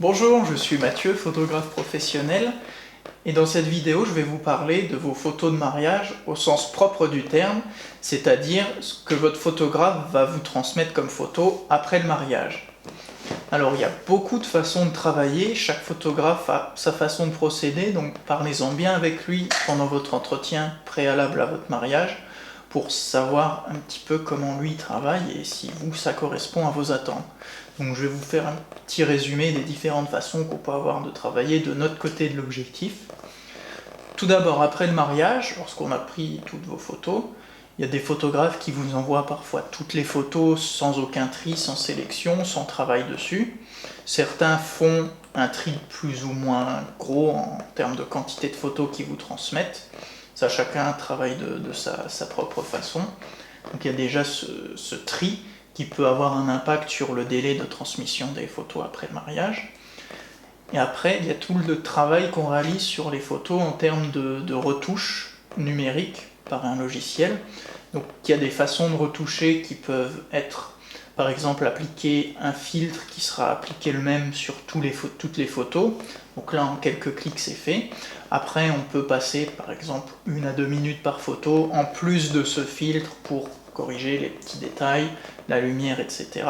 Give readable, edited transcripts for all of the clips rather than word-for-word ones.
Bonjour, je suis Mathieu, photographe professionnel, et dans cette vidéo je vais vous parler de vos photos de mariage au sens propre du terme, c'est-à-dire ce que votre photographe va vous transmettre comme photo après le mariage. Alors il y a beaucoup de façons de travailler, chaque photographe a sa façon de procéder, donc parlez-en bien avec lui pendant votre entretien préalable à votre mariage pour savoir un petit peu comment lui travaille et si vous, ça correspond à vos attentes. Donc je vais vous faire un petit résumé des différentes façons qu'on peut avoir de travailler de notre côté de l'objectif. Tout d'abord, après le mariage, lorsqu'on a pris toutes vos photos, il y a des photographes qui vous envoient parfois toutes les photos sans aucun tri, sans sélection, sans travail dessus. Certains font un tri plus ou moins gros en termes de quantité de photos qu'ils vous transmettent. Ça, chacun travaille de sa propre façon. Donc il y a déjà ce tri qui peut avoir un impact sur le délai de transmission des photos après le mariage. Et après, il y a tout le travail qu'on réalise sur les photos en termes de retouches numériques par un logiciel. Donc il y a des façons de retoucher qui peuvent être, par exemple, appliquer un filtre qui sera appliqué le même sur toutes les photos. Donc là, en quelques clics, c'est fait. Après, on peut passer, par exemple, 1 à 2 minutes par photo, en plus de ce filtre pour corriger les petits détails, la lumière, etc.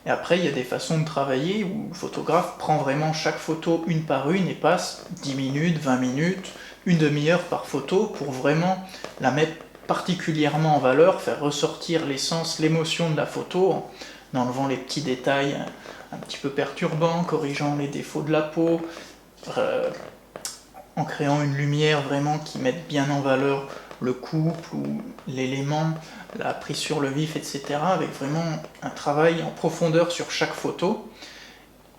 Et après, il y a des façons de travailler où le photographe prend vraiment chaque photo une par une et passe 10 minutes, 20 minutes, une demi-heure par photo pour vraiment la mettre particulièrement en valeur, faire ressortir l'essence, l'émotion de la photo en enlevant les petits détails un petit peu perturbants, corrigeant les défauts de la peau, en créant une lumière vraiment qui mette bien en valeur le couple ou l'élément, la prise sur le vif, etc. avec vraiment un travail en profondeur sur chaque photo,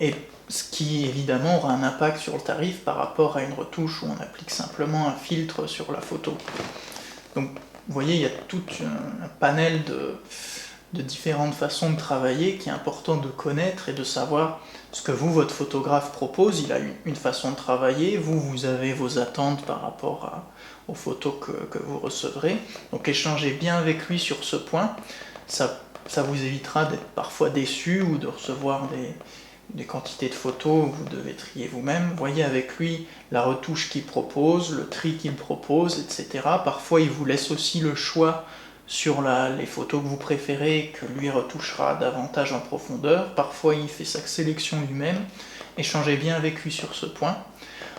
et ce qui évidemment aura un impact sur le tarif par rapport à une retouche où on applique simplement un filtre sur la photo. Donc vous voyez, il y a tout un panel de différentes façons de travailler qui est important de connaître et de savoir ce que vous, votre photographe, propose. Il a une façon de travailler, vous avez vos attentes par rapport aux photos que vous recevrez. Donc échangez bien avec lui sur ce point, ça vous évitera d'être parfois déçu ou de recevoir des quantités de photos où vous devez trier vous-même. Voyez avec lui la retouche qu'il propose, le tri qu'il propose, etc. Parfois il vous laisse aussi le choix sur les photos que vous préférez, que lui retouchera davantage en profondeur. Parfois il fait sa sélection lui-même. Échangez bien avec lui sur ce point.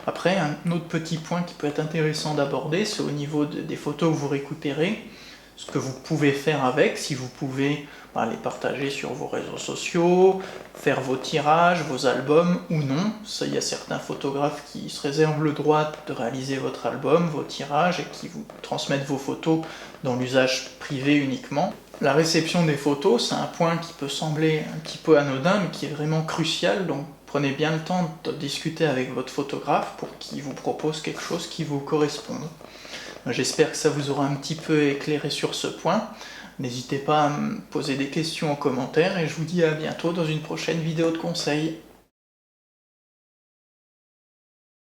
Après, un autre petit point qui peut être intéressant d'aborder, c'est au niveau des photos que vous récupérez, ce que vous pouvez faire avec, si vous pouvez les partager sur vos réseaux sociaux, faire vos tirages, vos albums ou non. Ça, il y a certains photographes qui se réservent le droit de réaliser votre album, vos tirages, et qui vous transmettent vos photos dans l'usage privé uniquement. La réception des photos, c'est un point qui peut sembler un petit peu anodin, mais qui est vraiment crucial, donc prenez bien le temps de discuter avec votre photographe pour qu'il vous propose quelque chose qui vous corresponde. J'espère que ça vous aura un petit peu éclairé sur ce point. N'hésitez pas à me poser des questions en commentaire et je vous dis à bientôt dans une prochaine vidéo de conseils.